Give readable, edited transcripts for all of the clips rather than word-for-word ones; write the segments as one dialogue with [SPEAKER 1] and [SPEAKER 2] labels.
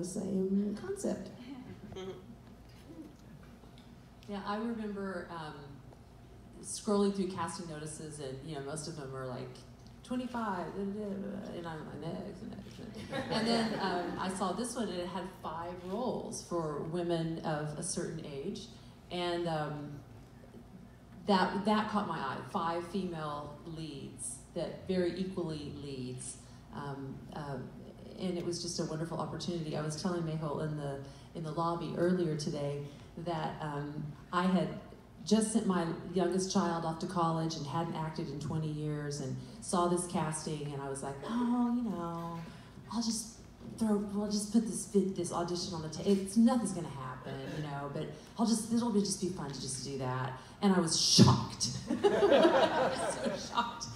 [SPEAKER 1] same concept.
[SPEAKER 2] Yeah, I remember scrolling through casting notices, and most of them are like 25, and I'm like, next. And then I saw this one, and it had 5 roles for women of a certain age, and that caught my eye. 5 female leads that very equally leads, and it was just a wonderful opportunity. I was telling Mehul in the lobby earlier today that I had just sent my youngest child off to college and hadn't acted in 20 years, and saw this casting, and I was like, oh, we'll just put this audition on the table. Nothing's gonna happen, but it'll just be fun to just do that. And I was shocked, so shocked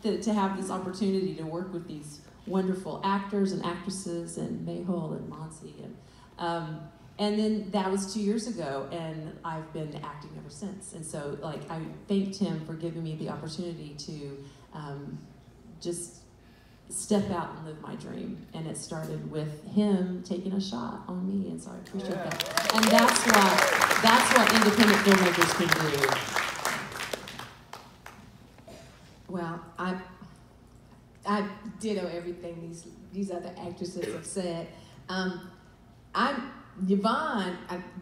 [SPEAKER 2] to have this opportunity to work with these wonderful actors and actresses, and Mehul and Monsi, and then that was 2 years ago, and I've been acting ever since. And so, I thanked him for giving me the opportunity to just step out and live my dream. And it started with him taking a shot on me, and so I appreciate that. And that's what independent filmmakers can do.
[SPEAKER 1] Well, I ditto everything these other actresses have said. Yvonne,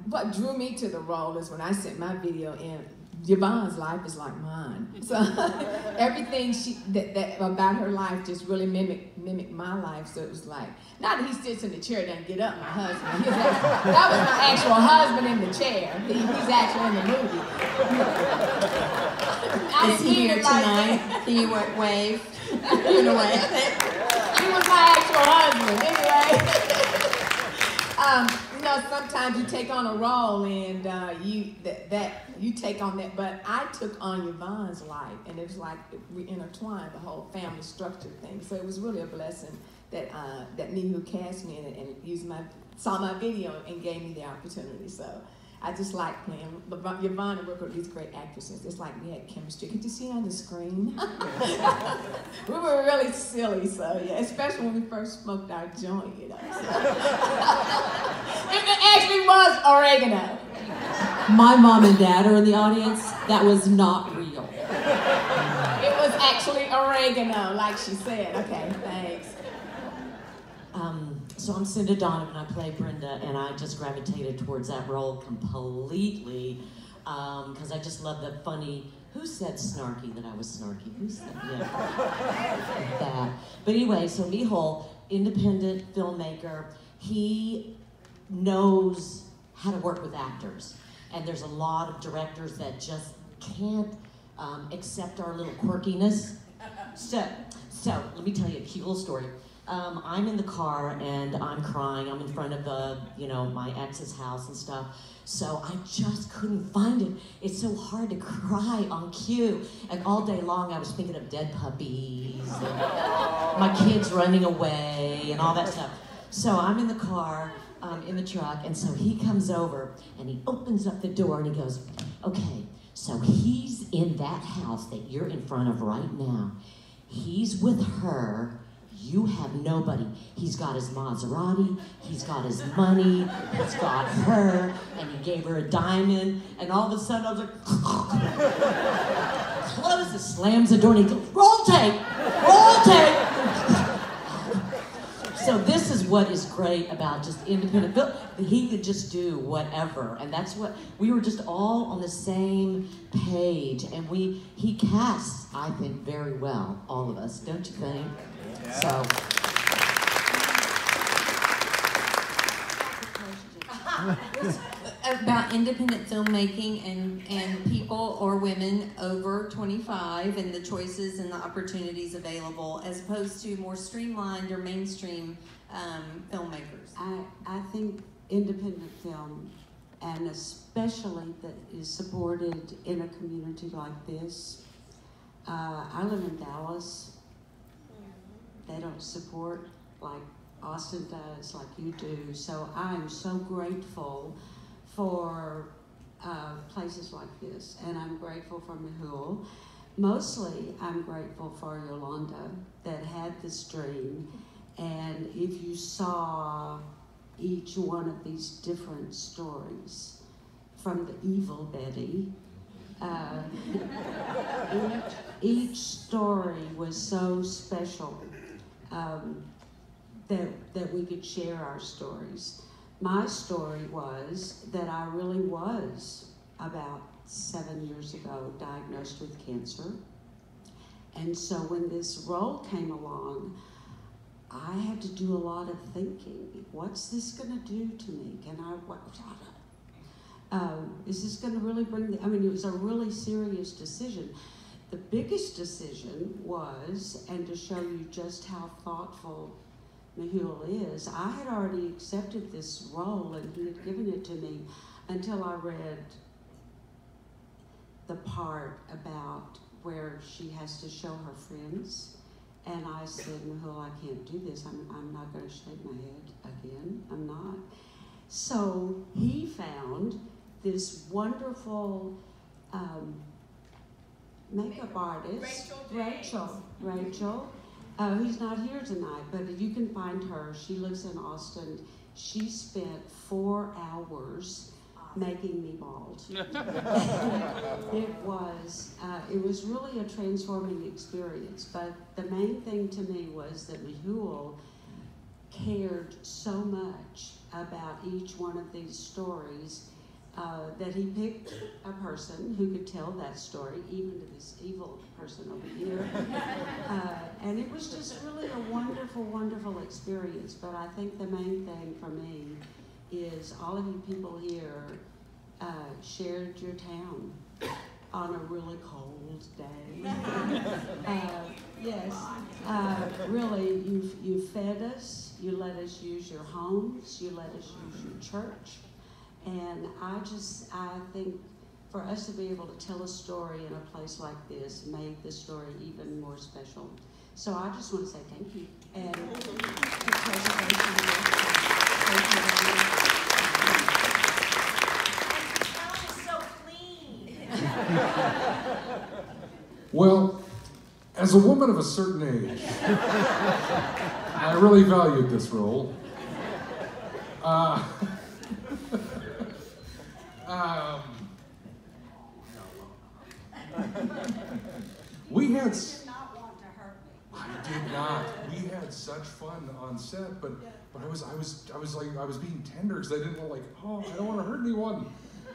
[SPEAKER 1] what drew me to the role is when I sent my video in, Yvonne's life is like mine. So everything that about her life just really mimicked my life. So it was like, not that he sits in the chair, doesn't get up, my husband. That was my actual husband in the chair. He's actually in the movie.
[SPEAKER 3] Is he here tonight? Can you wave? In a way.
[SPEAKER 1] He was my actual husband, anyway. Sometimes you take on a role, and you take on that. But I took on Yvonne's life, and it was like we intertwined the whole family structure thing. So it was really a blessing that Mehul cast me and saw my video and gave me the opportunity. So I just like playing Yvonne and working with these great actresses. It's like we had chemistry. Could you see it on the screen? We were really silly, so yeah, especially when we first smoked our joint, So. It actually was oregano.
[SPEAKER 2] My mom and dad are in the audience. That was not real.
[SPEAKER 1] It was actually oregano, like she said. Okay, thanks.
[SPEAKER 4] So I'm Cinda Donovan, I play Brenda, and I just gravitated towards that role completely because I just love the funny, who said snarky that I was snarky? Who said that? But anyway, so Mehul, independent filmmaker, he knows how to work with actors. And there's a lot of directors that just can't accept our little quirkiness. So let me tell you a cute little story. I'm in the car and I'm crying. I'm in front of my ex's house and stuff. So I just couldn't find it. It's so hard to cry on cue. And all day long I was thinking of dead puppies and my kids running away and all that stuff. So I'm in the car, in the truck, and so he comes over and he opens up the door and he goes, okay, so he's in that house that you're in front of right now. He's with her. You have nobody. He's got his Maserati, he's got his money, he's got her, and he gave her a diamond, and all of a sudden I was like, closes, slams the door, and he goes, roll tape, roll tape. So this is what is great about just independent film. He could just do whatever, and that's what, we were just all on the same page, and he casts, I think, very well, all of us, don't you think? Yeah. So.
[SPEAKER 3] About independent filmmaking and people or women over 25 and the choices and the opportunities available as opposed to more streamlined or mainstream filmmakers.
[SPEAKER 5] I think independent film, and especially that is supported in a community like this. I live in Dallas. They don't support like Austin does, like you do. So I am so grateful for places like this, and I'm grateful for Mehul. Mostly, I'm grateful for Yolanda that had this dream, and if you saw each one of these different stories. From the evil Betty. Each story was so special that we could share our stories. My story was that I really was, about 7 years ago, diagnosed with cancer. And so when this role came along, I had to do a lot of thinking. What's this going to do to me? Is this going to really bring I mean, it was a really serious decision. The biggest decision was, and to show you just how thoughtful Mehul is, I had already accepted this role and he had given it to me until I read the part about where she has to show her friends. And I said, Mehul, I can't do this. I'm not going to shake my head again. I'm not. So he found this wonderful makeup artist, Rachel. Who's not here tonight, but you can find her. She lives in Austin. She spent 4 hours making me bald. It was really a transforming experience. But the main thing to me was that Mehul cared so much about each one of these stories that he picked a person who could tell that story, even to this evil person over here. And it was just really a wonderful, wonderful experience. But I think the main thing for me is all of you people here shared your town on a really cold day. Yes, really, you fed us, you let us use your homes, you let us use your church. And I think for us to be able to tell a story in a place like this made the story even more special. So I just want to say thank you. And
[SPEAKER 6] Well, as a woman of a certain age, I really valued this role. We had. I did not. We had such fun on set, but I was being tender because I didn't want I don't want to hurt anyone.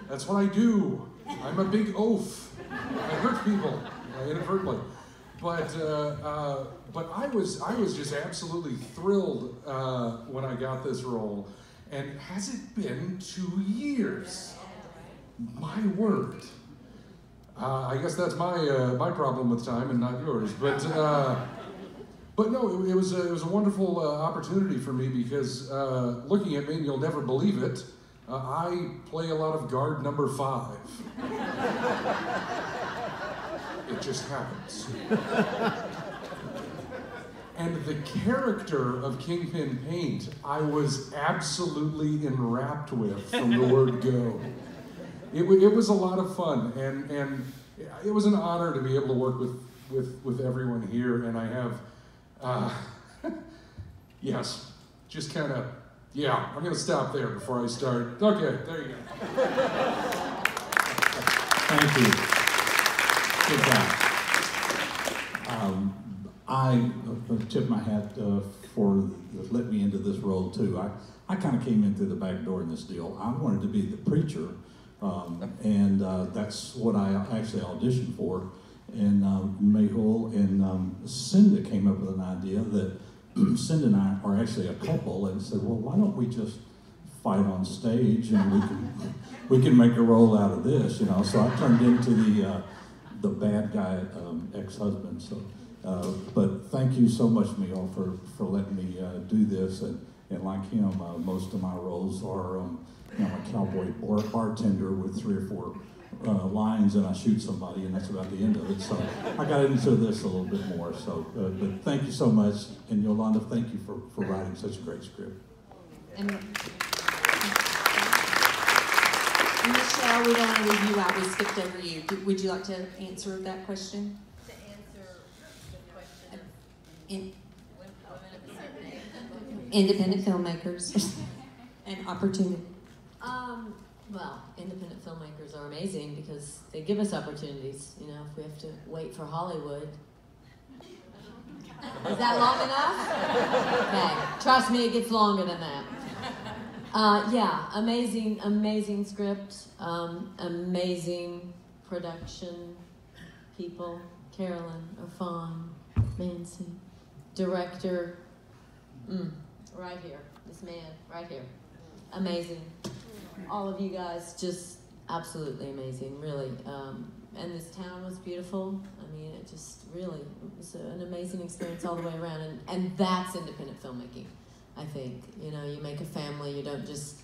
[SPEAKER 6] That's what I do. I'm a big oaf. I hurt people inadvertently. But I was just absolutely thrilled when I got this role. And has it been 2 years? My word. I guess that's my problem with time and not yours. But no, it was a wonderful opportunity for me because looking at me, and you'll never believe it, I play a lot of guard number 5. It just happens. And the character of Kingpin Paint, I was absolutely enwrapped with from the word go. It was a lot of fun, and it was an honor to be able to work with everyone here. And I have, yes, just kind of, yeah, I'm going to stop there before I start. Okay, there you go.
[SPEAKER 7] Thank you. Good job. I tip my hat for letting me into this role too. I kind of came in through the back door in this deal. I wanted to be the preacher, and that's what I actually auditioned for. And Mehul and Cinda came up with an idea that Cinda and I are actually a couple, and said, well, why don't we just fight on stage and we can make a role out of this, you know? So I turned into the bad guy ex-husband. So, but thank you so much, Mehul, for letting me do this. And like him, most of my roles are, you know, a cowboy bartender with 3 or 4 lines, and I shoot somebody, and that's about the end of it. So I got into this a little bit more. So, but thank you so much, and Yolanda, thank you for writing such a great script.
[SPEAKER 3] And Michelle, we don't want to leave you out. We skipped over you. Would you like to answer that question?
[SPEAKER 8] To answer the question,
[SPEAKER 3] Independent filmmakers. And opportunity?
[SPEAKER 2] Well, independent filmmakers are amazing because they give us opportunities. You know, if we have to wait for Hollywood. Is that long enough? Okay, trust me, it gets longer than that. Yeah, amazing script, amazing production people, Carolyn, Irfan, Nancy, director, right here, this man, right here, amazing. All of you guys, just absolutely amazing, really. And this town was beautiful. I mean, it just really, it was an amazing experience all the way around. And that's independent filmmaking, I think. You know, you make a family, you don't just,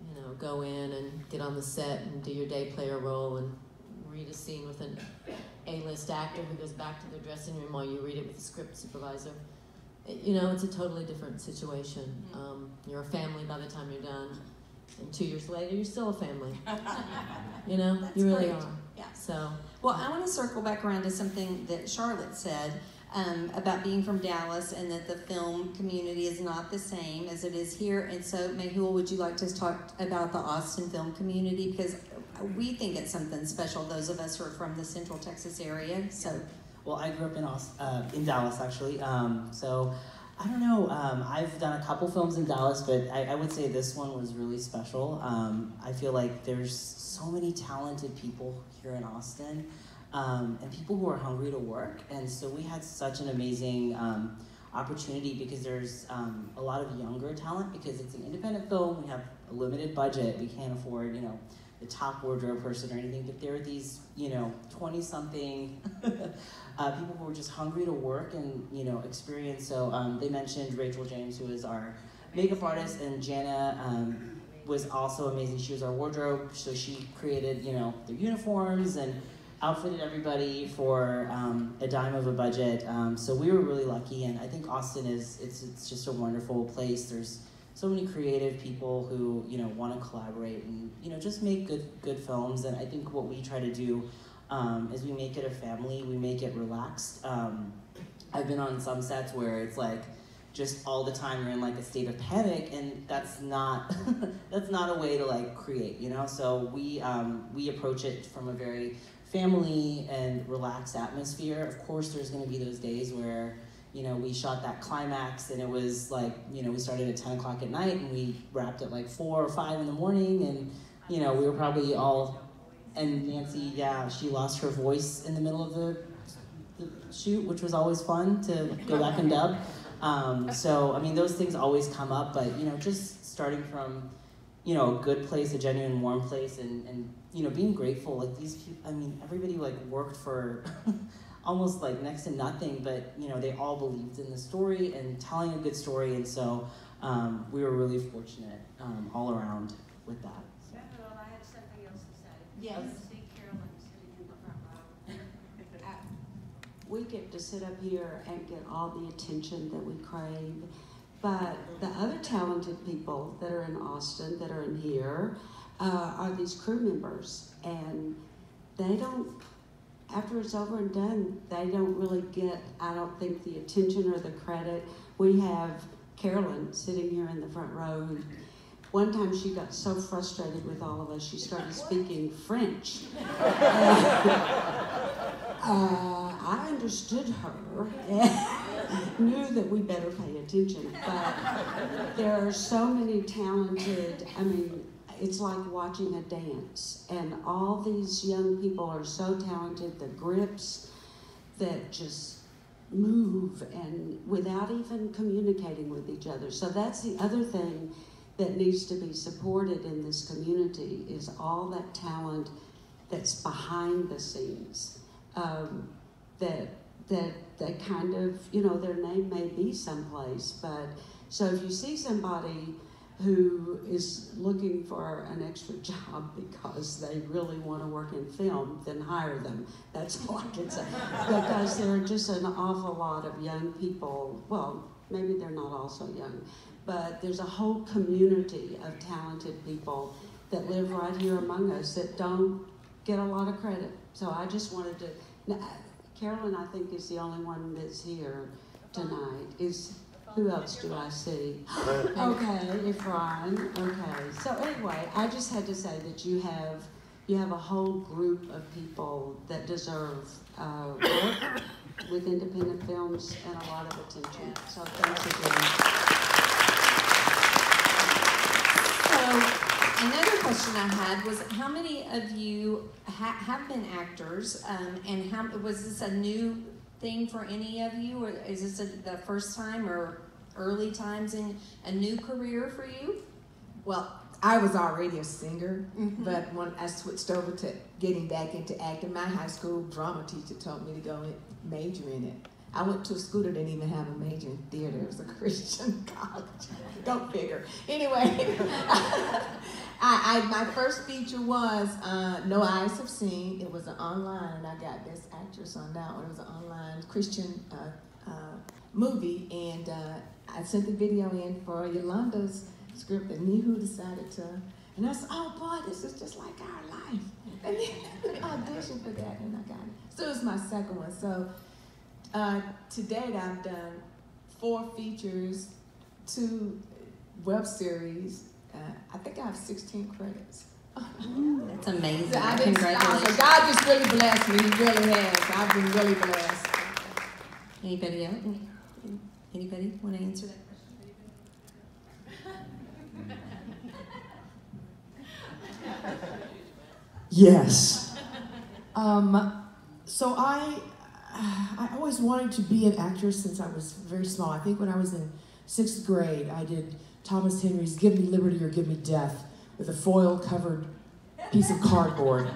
[SPEAKER 2] you know, go in and get on the set and do your day player role and read a scene with an A-list actor who goes back to their dressing room while you read it with the script supervisor. You know, it's a totally different situation. You're a family by the time you're done. And 2 years later, you're still a family. You know,
[SPEAKER 3] That's
[SPEAKER 2] you really
[SPEAKER 3] great.
[SPEAKER 2] are.
[SPEAKER 3] Yeah.
[SPEAKER 2] So,
[SPEAKER 3] Well, I want to circle back around to something that Charlotte said about being from Dallas and that the film community is not the same as it is here. And so, Mehul, would you like to talk about the Austin film community? Because we think it's something special, those of us who are from the Central Texas area. So,
[SPEAKER 8] well, I grew up in Dallas, actually. So I don't know. I've done a couple films in Dallas, but I would say this one was really special. I feel like there's so many talented people here in Austin, and people who are hungry to work. And so we had such an amazing opportunity because there's a lot of younger talent because it's an independent film. We have a limited budget. We can't afford, you know, the top wardrobe person or anything, but there are these, you know, 20-something people who are just hungry to work and, you know, experience. So they mentioned Rachel James, who is our makeup artist, and Jana was also amazing. She was our wardrobe, so she created, you know, the uniforms and outfitted everybody for a dime of a budget. So we were really lucky, and I think Austin it's just a wonderful place. There's so many creative people who, you know, want to collaborate and, you know, just make good films. And I think what we try to do is we make it a family, we make it relaxed. I've been on some sets where it's like just all the time you're in like a state of panic, and that's not that's not a way to like create, you know. So we approach it from a very family and relaxed atmosphere. Of course, there's going to be those days where, you know, we shot that climax and it was like, you know, we started at 10 o'clock at night and we wrapped at like 4 or 5 in the morning, and, you know, we were probably all, and Nancy, yeah, she lost her voice in the middle of the shoot, which was always fun to go back and dub. So, I mean, those things always come up, but, you know, just starting from, you know, a good place, a genuine, warm place, and you know, being grateful. Like these people, I mean, everybody like worked for almost like next to nothing, but, you know, they all believed in the story and telling a good story, and so we were really fortunate all around with that. So.
[SPEAKER 5] Well, I have something else to say.
[SPEAKER 3] Yes.
[SPEAKER 5] I see Carolyn sitting in the front row. We get to sit up here and get all the attention that we crave, but the other talented people that are in Austin, that are in here, are these crew members, and they don't, after it's over and done, they don't really get, I don't think, the attention or the credit. We have Carolyn sitting here in the front row. One time she got so frustrated with all of us, she started speaking French. I understood her and knew that we better pay attention, but there are so many talented, I mean, it's like watching a dance, and all these young people are so talented, the grips that just move and without even communicating with each other. So that's the other thing that needs to be supported in this community, is all that talent that's behind the scenes, that kind of, you know, their name may be someplace, but so if you see somebody who is looking for an extra job because they really want to work in film, then hire them. That's all I can say. Because there are just an awful lot of young people, well, maybe they're not all so young, but there's a whole community of talented people that live right here among us that don't get a lot of credit. So I just wanted to, Carolyn, I think, is the only one that's here tonight. Who else do I see? Okay, Efron. Okay. So anyway, I just had to say that you have a whole group of people that deserve work with independent films and a lot of attention. So thanks again.
[SPEAKER 3] So another question I had was, how many of you have been actors, and was this a new thing for any of you, or is this the first time or early times in a new career for you?
[SPEAKER 1] Well, I was already a singer, but when I switched over to getting back into acting, my high school drama teacher told me to go and major in it. I went to a school that didn't even have a major in theater. It was a Christian college. Go figure. Anyway, my first feature was No Eyes Have Seen. It was an online, and I got Best Actress on that one. It was an online Christian movie, and I sent the video in for Yolanda's script, and Mehul decided to, and I said, oh boy, this is just like our life. And then I auditioned for that, and I got it. So it was my second one. So to date, I've done 4 features, 2 web series. I think I have 16 credits.
[SPEAKER 3] That's amazing.
[SPEAKER 1] So
[SPEAKER 3] Congratulations.
[SPEAKER 1] So God just really blessed me. He really has. I've been really blessed.
[SPEAKER 3] Anybody else? Anybody want to answer that question?
[SPEAKER 9] Yes. So I always wanted to be an actress since I was very small. I think when I was in 6th grade, I did Thomas Henry's Give Me Liberty or Give Me Death with a foil-covered piece of cardboard.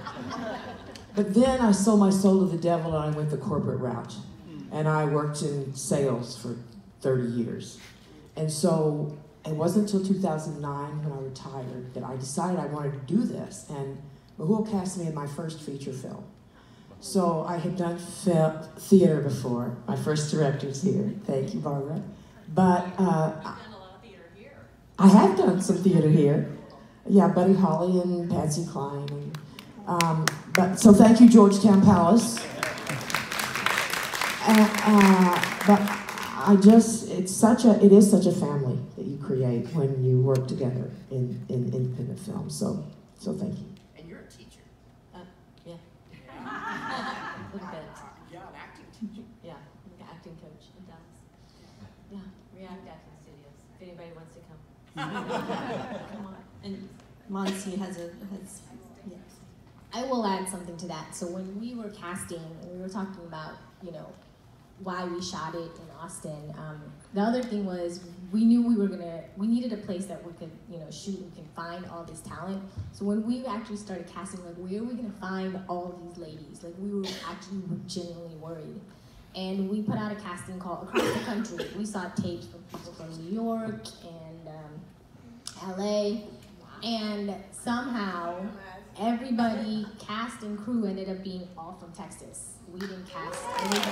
[SPEAKER 9] But then I sold my soul to the devil and I went the corporate route. And I worked in sales for 30 years. And so it wasn't until 2009 when I retired that I decided I wanted to do this. And Mehul cast me in my first feature film. So I had done theater before. My first director's here. Thank you, Barbara. But
[SPEAKER 4] You've done a lot of theater here.
[SPEAKER 9] I have done some theater here. Yeah, Buddy Holly and Patsy Cline. And, so thank you, Georgetown Palace. But it is such a family that you create when you work together in independent film. So thank you.
[SPEAKER 10] And you're a teacher.
[SPEAKER 2] Yeah. A little bit.
[SPEAKER 10] Yeah, an acting teacher.
[SPEAKER 2] Yeah, I'm an acting coach in Dallas. Yeah, React Acting Studios. If anybody wants to come. Come on.
[SPEAKER 3] And Monty has yes.
[SPEAKER 11] I will add something to that. So when we were casting, and we were talking about, why we shot it in Austin, the other thing was we knew we needed a place that we could, shoot and can find all this talent. So when we actually started casting, like, where are we gonna find all these ladies? Like, we were genuinely worried. And we put out a casting call across the country. We saw tapes from people from New York and LA. And somehow, everybody, cast and crew, ended up being all from Texas. We didn't cast anybody.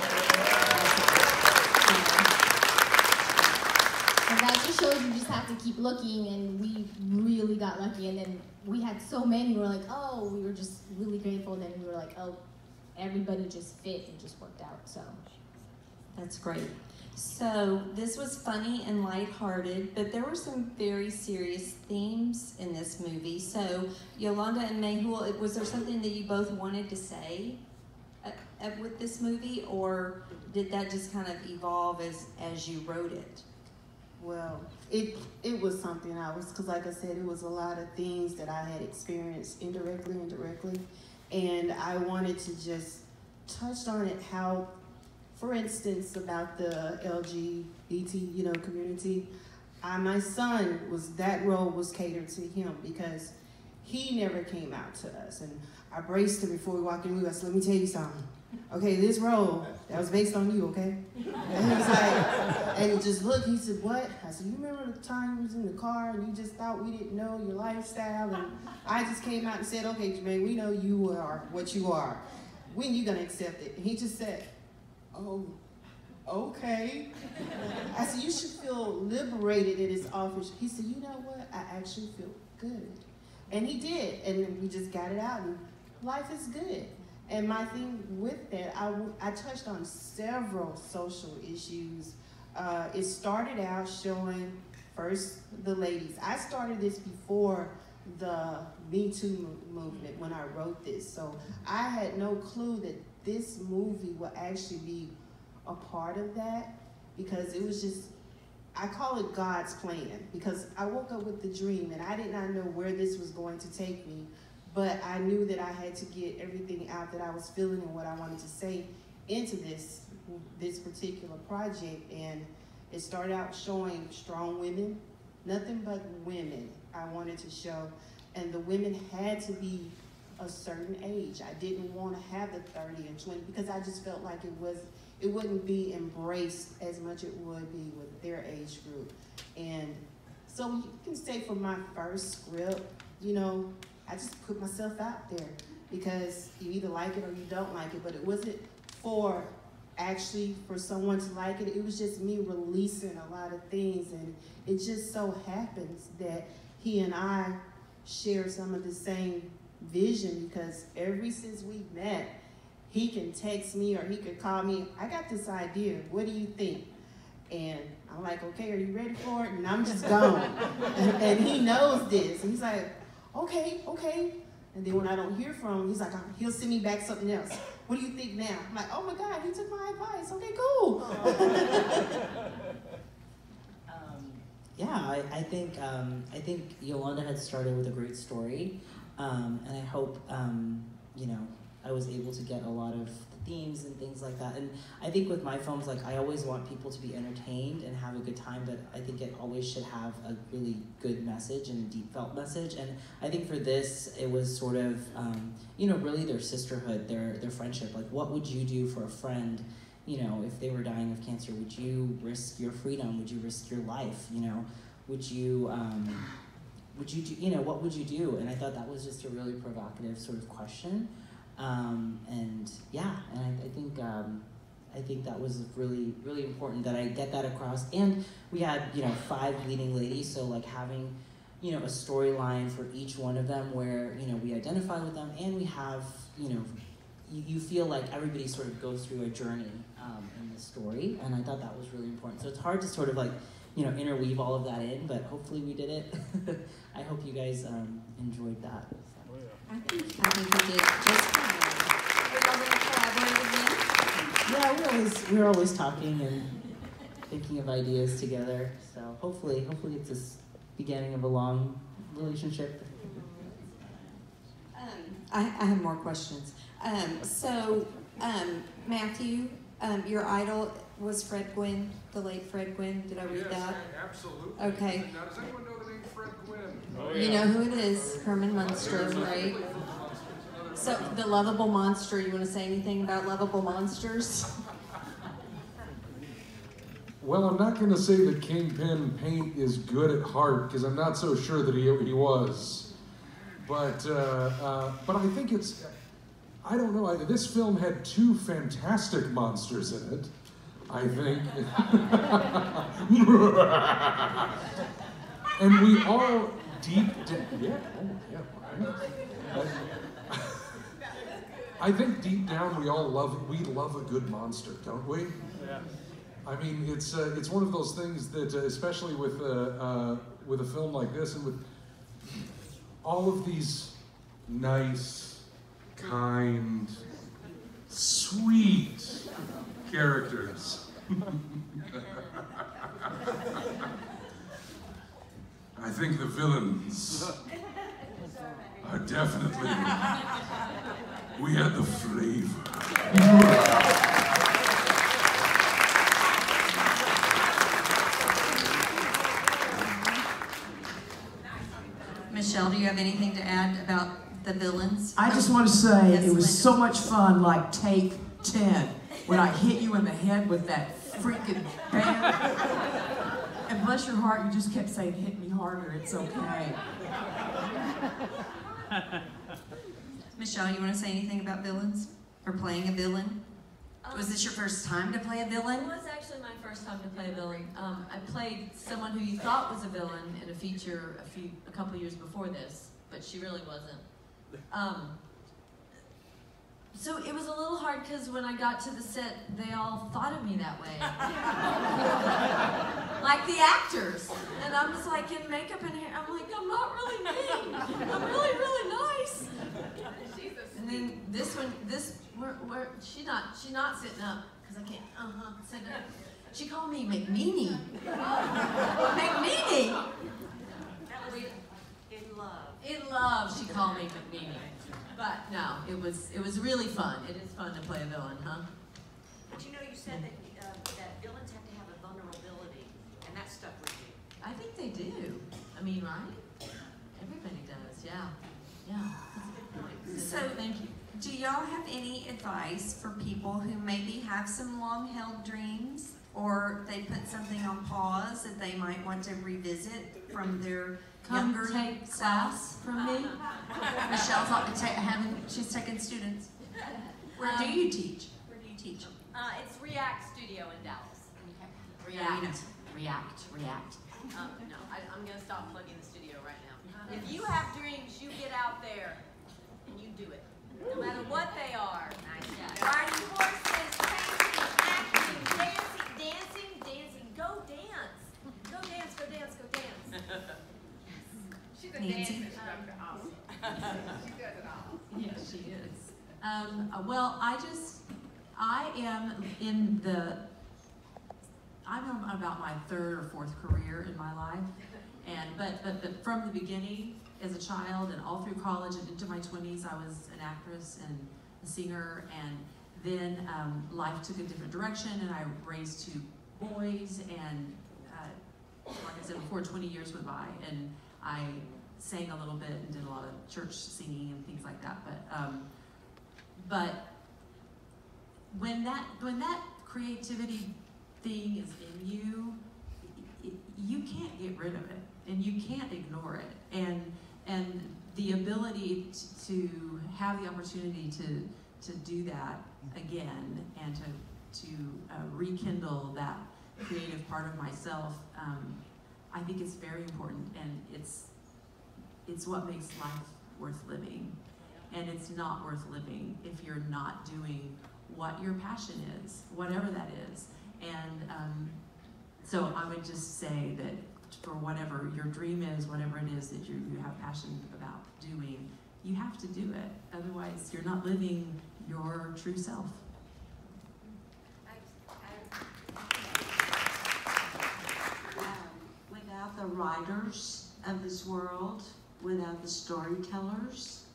[SPEAKER 11] And that just shows you just have to keep looking, and we really got lucky. And then we had so many, we were like, oh, we were just really grateful. And then we were like, oh, everybody just fit and just worked out, so.
[SPEAKER 3] That's great. So this was funny and lighthearted, but there were some very serious themes in this movie. So Yolanda and Mehul, was there something that you both wanted to say with this movie, or did that just kind of evolve as you wrote it?
[SPEAKER 12] Well, it was something because like I said, it was a lot of things that I had experienced indirectly, and I wanted to just touch on it, how, for instance, about the LGBT, community. My son that role was catered to him because he never came out to us. And I braced him before we walked in. I said, let me tell you something. Okay, this role, that was based on you, okay? And he was like, and he just looked, he said, what? I said, you remember the time you was in the car and you just thought we didn't know your lifestyle? And I just came out and said, okay, Jermaine, we know you are what you are. When you gonna accept it? And he just said, oh, okay. I said, you should feel liberated in his office. He said, you know what? I actually feel good. And he did, and we just got it out, and life is good. And my thing with that, I touched on several social issues It started out showing first the ladies. I started this before the Me Too movement when I wrote this. So I had no clue that this movie would actually be a part of that, because it was just, I call it God's plan, because I woke up with the dream and I did not know where this was going to take me, but I knew that I had to get everything out that I was feeling and what I wanted to say into this particular project. And it started out showing strong women, nothing but women I wanted to show, and the women had to be a certain age. I didn't want to have the 30 and 20 because I just felt like it wouldn't be embraced as much it would be with their age group. And so you can say for my first script, you know, I just put myself out there because you either like it or you don't like it, but it wasn't for someone to like it. It was just me releasing a lot of things, and it just so happens that he and I share some of the same vision, because ever since we met, he can text me or he could call me, I got this idea, what do you think? And I'm like, okay, are you ready for it? And I'm just gone. and he knows this. And he's like, okay. And then when I don't hear from him, he's like, he'll send me back something else. What do you think now? I'm like, oh my God, he took my advice. Okay, cool.
[SPEAKER 8] Yeah, I think Yolanda had started with a great story, and I hope you know, I was able to get a lot of themes and things like that. And I think with my films, like, I always want people to be entertained and have a good time, but I think it always should have a really good message and a deep felt message. And I think for this, it was sort of, you know, really their sisterhood, their friendship. Like, what would you do for a friend, you know, if they were dying of cancer? Would you risk your freedom? Would you risk your life? You know, would you do, you know, what would you do? And I thought that was just a really provocative sort of question. And yeah, and I think that was really, really important that I get that across. And we had, you know, 5 leading ladies, so like having, you know, a storyline for each one of them where, you know, we identify with them, and we have, you know, you feel like everybody sort of goes through a journey in the story, and I thought that was really important. So it's hard to sort of like, you know, interweave all of that in, but hopefully we did it. I hope you guys enjoyed that. So.
[SPEAKER 3] I think we did just fine. Are y'all going to collaborate again?
[SPEAKER 8] Yeah, we're always talking and thinking of ideas together. So hopefully it's this beginning of a long relationship.
[SPEAKER 3] I have more questions. Matthew, your idol was Fred Gwynn, the late Fred Gwynn. Did I read that?
[SPEAKER 6] Absolutely.
[SPEAKER 3] Okay.
[SPEAKER 6] Now, does anyone know the name Fred Gwynn?
[SPEAKER 3] Oh, yeah. You know who it is, Herman Munster, right? So, the lovable monster, you want to say anything about lovable monsters?
[SPEAKER 6] Well, I'm not going to say that Kingpin Paint is good at heart, because I'm not so sure that he was. But I think it's, I don't know, this film had 2 fantastic monsters in it, I think. And we all deep down, right? I think deep down we love a good monster, don't we? Yeah. I mean, it's one of those things that, especially with a film like this, and with all of these nice, kind, sweet characters. I think the villains are definitely, we had the flavor.
[SPEAKER 3] Michelle, do you have anything to add about the villains?
[SPEAKER 9] I just want to say
[SPEAKER 3] Yes,
[SPEAKER 9] it was
[SPEAKER 3] Linda.
[SPEAKER 9] so much fun, like take 10, when I hit you in the head with that freaking band. And bless your heart, you just kept saying, hit me harder, it's okay.
[SPEAKER 3] Michelle, you want to say anything about villains? Or playing a villain? Was this your first time to play a villain?
[SPEAKER 2] It was actually my first time to play a villain. I played someone who you thought was a villain in a feature a couple years before this, but she really wasn't.
[SPEAKER 13] So it was a little hard because when I got to the set, they all thought of me that way. Like the actors. And I was like in makeup and hair, I'm like, I'm not really mean. I'm really, really nice. And then this one, she's not sitting up, because I can't, sit up. She called me McMeanie. McMeanie?
[SPEAKER 4] That was in love.
[SPEAKER 13] In love, she called me McMeanie. But no, it was really fun. It is fun to play a villain, huh?
[SPEAKER 4] But you know, you said that that villains have to have a vulnerability, and that stuck with you.
[SPEAKER 13] I think they do. I mean, right? Everybody does, yeah. Yeah, that's a good point.
[SPEAKER 3] So,
[SPEAKER 13] thank you.
[SPEAKER 3] do y'all have any advice for people who maybe have some long-held dreams, or they put something on pause that they might want to revisit from their younger
[SPEAKER 13] take
[SPEAKER 3] self?
[SPEAKER 13] class from me.
[SPEAKER 3] Michelle's she's taking students. Where do you teach? Where do you teach?
[SPEAKER 14] It's React Studio in Dallas.
[SPEAKER 13] React.
[SPEAKER 14] No, I'm going to stop plugging the studio right now. If you have dreams, you get out there and you do it. No matter what they are. Riding horses, painting, acting, dancing. Go dance. Go dance.
[SPEAKER 10] She's a dance instructor also. She does it all.
[SPEAKER 2] Yes, she is. Well, I'm about my third or fourth career in my life, but from the beginning, as a child and all through college and into my 20s, I was an actress and a singer, and then life took a different direction, and I raised two boys, and like I said before, 20 years went by, and I sang a little bit and did a lot of church singing and things like that, but when that creativity thing is in you, you can't get rid of it, and you can't ignore it, and the ability to have the opportunity to do that again and to rekindle that creative part of myself, I think it's very important, and it's what makes life worth living. And it's not worth living if you're not doing what your passion is, whatever that is. And so I would just say that for whatever your dream is, whatever it is that you have passion about doing, you have to do it. Otherwise, you're not living your true self.
[SPEAKER 5] Without the writers of this world, without the storytellers,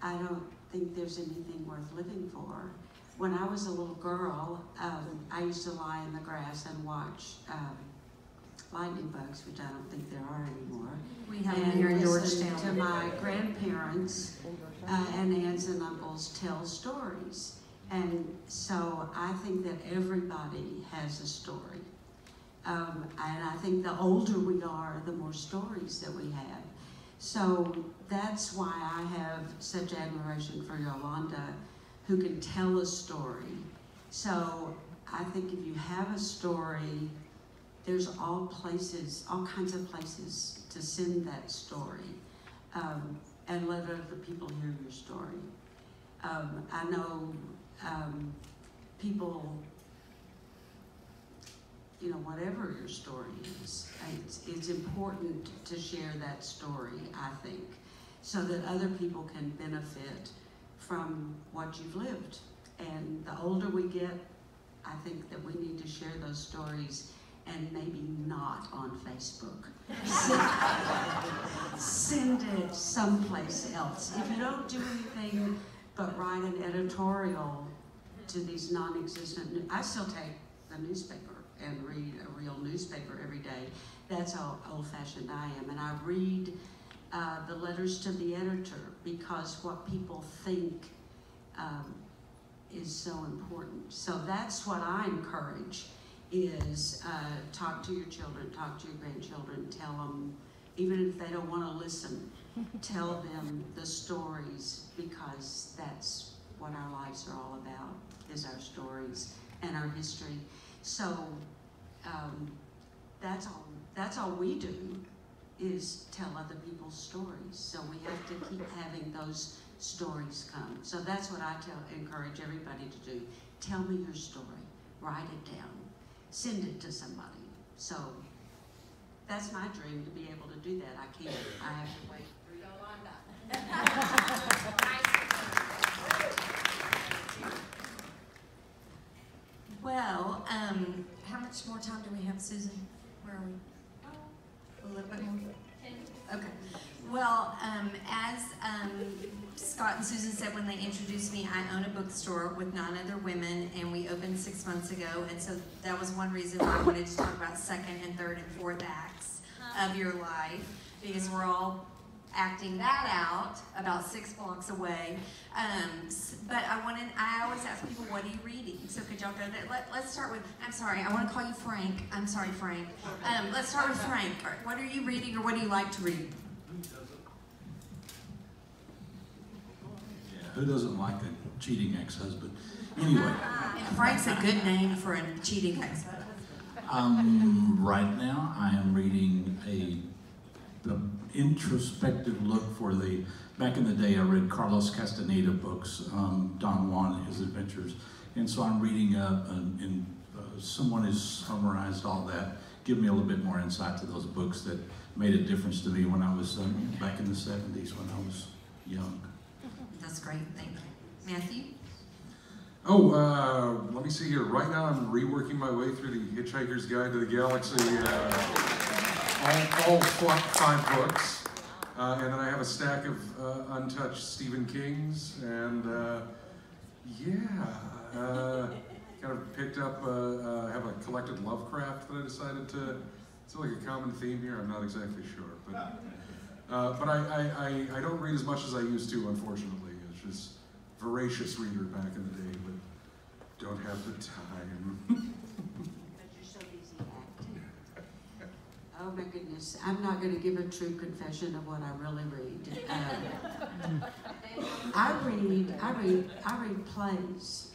[SPEAKER 5] I don't think there's anything worth living for. When I was a little girl, I used to lie in the grass and watch lightning bugs, which I don't think there are anymore.
[SPEAKER 3] We have them here in Georgetown.
[SPEAKER 5] To my grandparents and aunts and uncles tell stories. And so I think that everybody has a story. And I think the older we are, the more stories that we have. So that's why I have such admiration for Yolanda, who can tell a story. So I think if you have a story, there's all kinds of places to send that story, and let other people hear your story. I know people, whatever your story is, it's important to share that story, I think, so that other people can benefit from what you've lived. And the older we get, I think that we need to share those stories, and maybe not on Facebook. Send it someplace else. If you don't do anything but write an editorial to these non-existent, I still take the newspaper and read a real newspaper every day. That's how old-fashioned I am. And I read the letters to the editor, because what people think is so important. So that's what I encourage, is talk to your children, talk to your grandchildren, tell them, even if they don't want to listen, tell them the stories, because that's what our lives are all about, is our stories and our history. So that's all we do. is tell other people's stories. So we have to keep having those stories come. So that's what I encourage everybody to do. Tell me your story. Write it down. Send it to somebody. So that's my dream, to be able to do that. I can't. I have to wait for Yolanda.
[SPEAKER 3] Well, how much more time do we have, Susan? Where are we? A little bit more? Okay. Well, as Scott and Susan said when they introduced me, I own a bookstore with 9 other women, and we opened 6 months ago, and so that was one reason why I wanted to talk about second and third and fourth acts of your life, because we're all acting that out about 6 blocks away. But I always ask people, what are you reading? So could y'all go there? Let's start with, I'm sorry, I want to call you Frank. I'm sorry, Frank. Let's start with Frank. What are you reading, or what do you like to read?
[SPEAKER 7] Yeah, who doesn't like a cheating ex-husband? Anyway.
[SPEAKER 3] Frank's a good name for a cheating ex-husband.
[SPEAKER 7] Right now, I am reading an introspective look for back in the day I read Carlos Castaneda books, Don Juan and His Adventures, and so I'm reading someone has summarized all that, give me a little bit more insight to those books that made a difference to me when I was back in the 70s when I was young.
[SPEAKER 3] That's great, thank you. Matthew?
[SPEAKER 6] Oh, let me see here. Right now I'm reworking my way through the Hitchhiker's Guide to the Galaxy, all 5 books. And then I have a stack of untouched Stephen Kings, and kind of picked up, have a collected Lovecraft that I decided to, it's like a common theme here, I'm not exactly sure. But I don't read as much as I used to, unfortunately. It's just voracious reader back in the day, but don't have the time.
[SPEAKER 5] But you're so busy acting. Oh my goodness, I'm not going to give a true confession of what I really read. I read plays.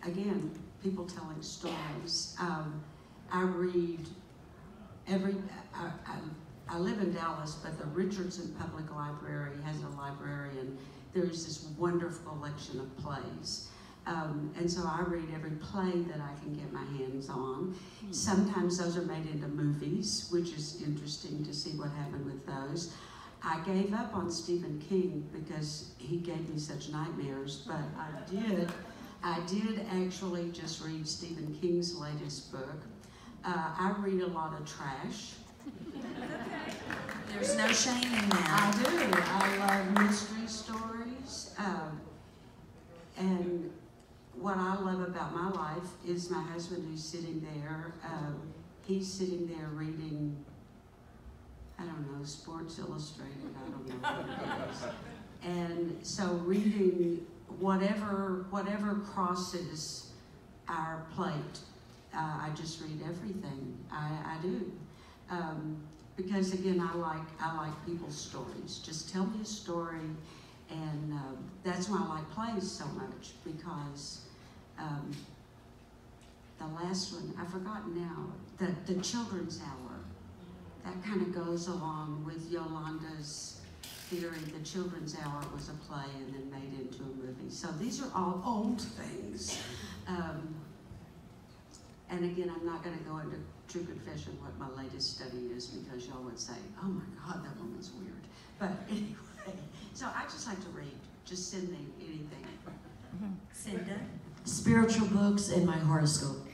[SPEAKER 5] Again, people telling stories. I read I live in Dallas, but the Richardson Public Library has a library, and there's this wonderful collection of plays. And so I read every play that I can get my hands on. Sometimes those are made into movies, which is interesting to see what happened with those. I gave up on Stephen King because he gave me such nightmares, but I did actually just read Stephen King's latest book. I read a lot of trash.
[SPEAKER 3] There's no shame in that.
[SPEAKER 5] I do. I love mystery stories. And what I love about my life is my husband who's sitting there. He's sitting there reading, I don't know, Sports Illustrated, I don't know what it is. And so reading whatever crosses our plate, I just read everything. I do. Because again, I like people's stories. Just tell me a story, and that's why I like plays so much, because the last one, I've forgotten now, the Children's Hour, that kind of goes along with Yolanda's theory. The Children's Hour was a play and then made into a movie. So these are all old things. And again, I'm not going to go into true confession what my latest study is, because y'all would say, oh my God, that woman's weird. But anyway, so I just like to read. Just send me anything.
[SPEAKER 3] Cinda?
[SPEAKER 4] Spiritual books and my horoscope.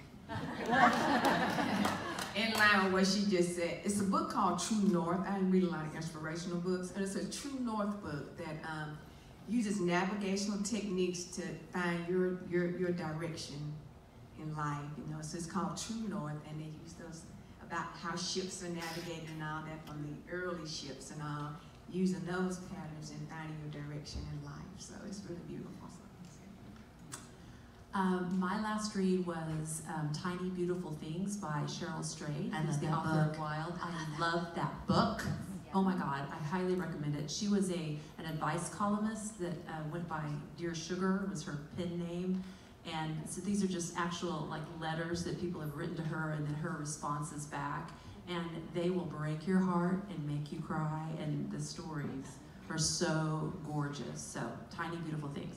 [SPEAKER 1] In line with what she just said, it's a book called True North. I read a lot of inspirational books, and it's a True North book that uses navigational techniques to find your direction in life. You know, so it's called True North, and they use those about how ships are navigating and all that from the early ships and all, using those patterns and finding your direction in life. So it's really beautiful.
[SPEAKER 2] My last read was Tiny Beautiful Things by Cheryl Strayed, who's the author of Wild. I love that book. Oh my God, I highly recommend it. She was an advice columnist that went by Dear Sugar, was her pen name. And so these are just actual like letters that people have written to her and then her responses back.
[SPEAKER 15] and they will break your heart and make you cry, and the stories are so gorgeous. So, Tiny Beautiful Things.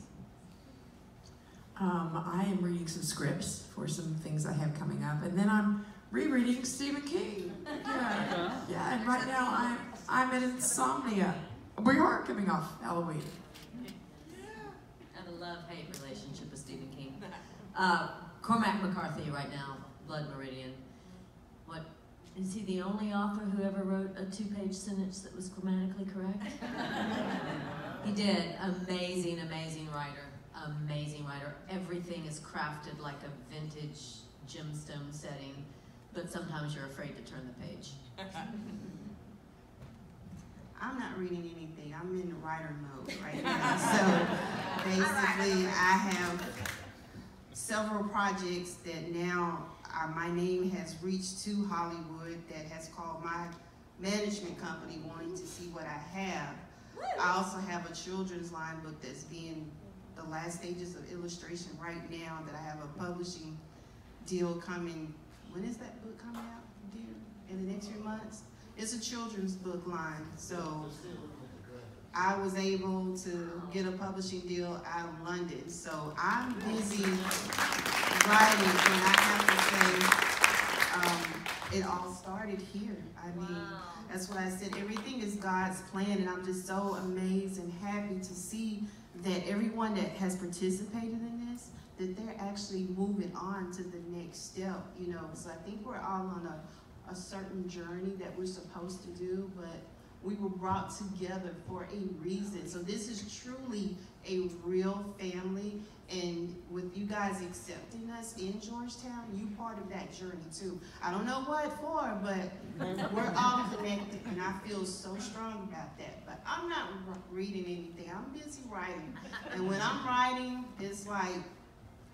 [SPEAKER 9] I am reading some scripts for some things I have coming up, and then I'm rereading Stephen King. Yeah, and right now I'm in Insomnia. We are coming off Halloween.
[SPEAKER 4] I have a love-hate relationship with Stephen King. Cormac McCarthy right now, Blood Meridian. What, is he the only author who ever wrote a 2-page sentence that was grammatically correct? He did. Amazing, amazing writer. Amazing writer. Everything is crafted like a vintage gemstone setting, but sometimes you're afraid to turn the page.
[SPEAKER 12] I'm not reading anything. I'm in writer mode right now. So basically, I have several projects that now my name has reached to Hollywood that has called my management company wanting to see what I have. I also have a children's line book that's being the last stages of illustration right now that I have a publishing deal coming. When is that book coming out, dear? In the next few months? It's a children's book line, so I was able to get a publishing deal out of London. So I'm busy writing, and I have to say, it all started here. I mean, that's what I said. Everything is God's plan, and I'm just so amazed and happy to see that everyone that has participated in this, that they're actually moving on to the next step, you know. So I think we're all on a certain journey that we're supposed to do, but we were brought together for a reason. So this is truly a real family, and with you guys accepting us in Georgetown, you part of that journey too. I don't know what for, but we're all connected, and I feel so strong about that. But I'm not reading anything. I'm busy writing, and when I'm writing, it's like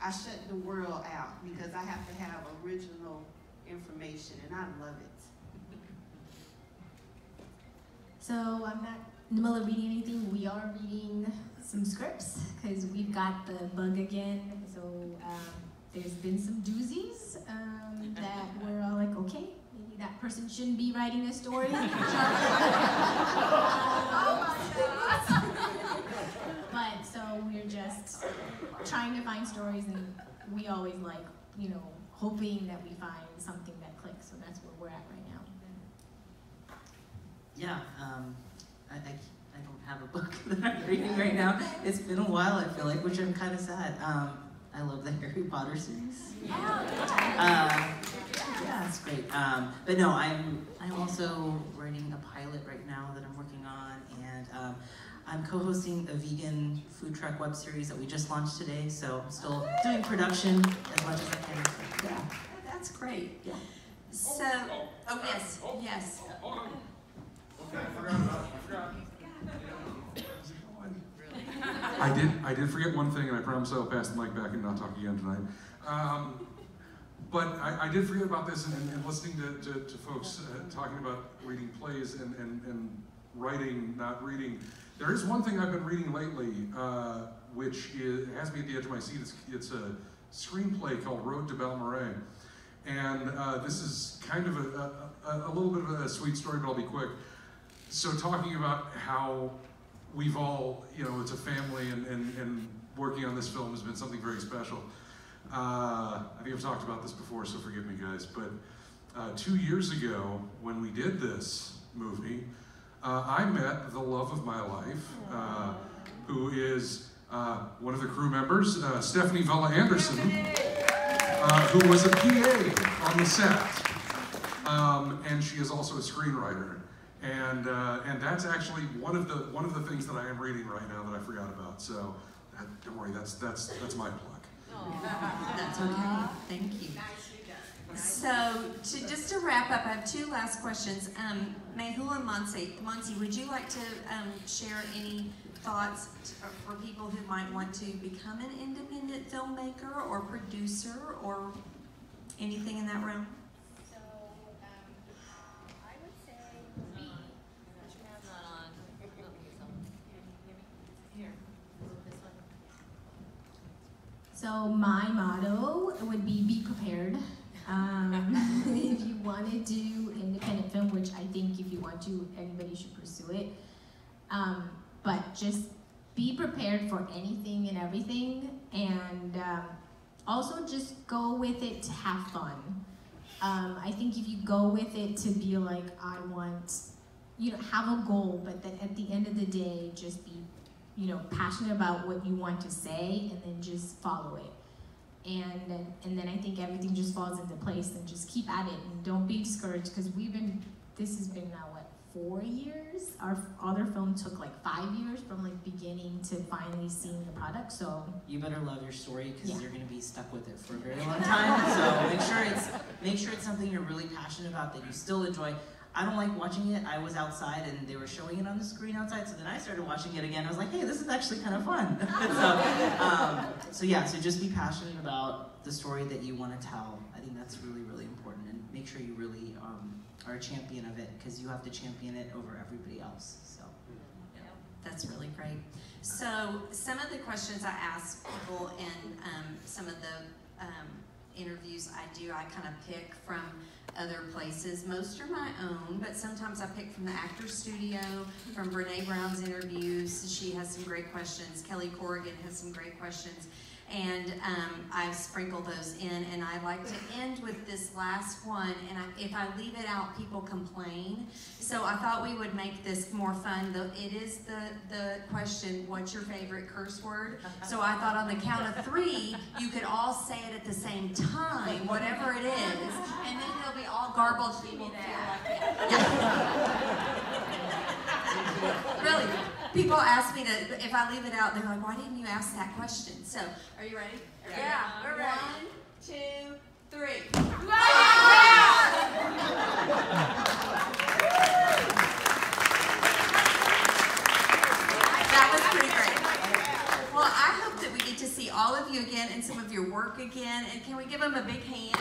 [SPEAKER 12] I shut the world out because I have to have original information, and I love it.
[SPEAKER 11] So I'm not in the middle of reading anything. We are reading some scripts because we've got the bug again. So there's been some doozies that we're all like, okay, maybe that person shouldn't be writing a story. But so we're just trying to find stories, and we always like, you know, hoping that we find something that clicks. So that's where we're at right now.
[SPEAKER 8] Yeah, I don't have a book that I'm reading right now. It's been a while, I feel like, which I'm kind of sad. I love the Harry Potter series. Yeah, it's great. But no, I'm also writing a pilot right now that I'm working on, and I'm co-hosting a vegan food truck web series that we just launched today, so I'm still doing production as much as I can.
[SPEAKER 15] Yeah, that's great. Yeah. So, oh yes, yes.
[SPEAKER 6] Okay, I forgot. I did forget one thing, and I promise I'll pass the mic back and not talk again tonight. But I did forget about this, and listening to folks talking about reading plays and writing, not reading. There is one thing I've been reading lately, which has me at the edge of my seat. It's a screenplay called Road to Balmoral. And this is kind of a little bit of a sweet story, but I'll be quick. So talking about how we've all, you know, it's a family, and working on this film has been something very special. I think I've talked about this before, so forgive me, guys. But 2 years ago, when we did this movie, I met the love of my life, who is one of the crew members, Stephanie Vella Anderson, who was a PA on the set, and she is also a screenwriter. And that's actually one of the things that I am reading right now that I forgot about. So don't worry, that's my plug.
[SPEAKER 2] That's okay. Thank you. So just to wrap up, I have two last questions. Mehul and Monsi, would you like to share any thoughts for people who might want to become an independent filmmaker or producer or anything in that realm?
[SPEAKER 11] So my motto would be prepared. If you want to do independent independent film, which I think if you want to, anybody should pursue it. But just be prepared for anything and everything, and also just go with it to have fun. I think if you go with it to be like, I want, you know, have a goal, but then at the end of the day, just be, you know, passionate about what you want to say, and then just follow it. And then I think everything just falls into place, and just keep at it, and don't be discouraged, because this has been now, what, 4 years? Our other film took like 5 years from like beginning to finally seeing the product, so.
[SPEAKER 8] You better love your story, because
[SPEAKER 11] Yeah.
[SPEAKER 8] you're gonna be stuck with it for a very long time. So make sure it's something you're really passionate about, that you still enjoy. I don't like watching it. I was outside and they were showing it on the screen outside, so then I started watching it again. I was like, hey, this is actually kind of fun. So just be passionate about the story that you want to tell. I think that's really, really important, and make sure you really are a champion of it, because you have to champion it over everybody else. So.
[SPEAKER 3] Yeah, that's really great. So some of the questions I ask people in some of the interviews I do, I kind of pick from other places. Most are my own, but sometimes I pick from the Actors Studio, from Brene Brown's interviews. She has some great questions. Kelly Corrigan has some great questions. And I've sprinkled those in, and I like to end with this last one, and if I leave it out, people complain. So I thought we would make this more fun. It is the question, what's your favorite curse word? So I thought on the count of 3, you could all say it at the same time, whatever it is, and then they'll be all garbled. People feel like it. Yeah. Really. People ask me if I leave it out, they're like, why didn't you ask that question? So, are you ready?
[SPEAKER 13] Yeah, we're ready.
[SPEAKER 3] 1, 2, 3. That was pretty great. Well, I hope that we get to see all of you again and some of your work again. And can we give them a big hand?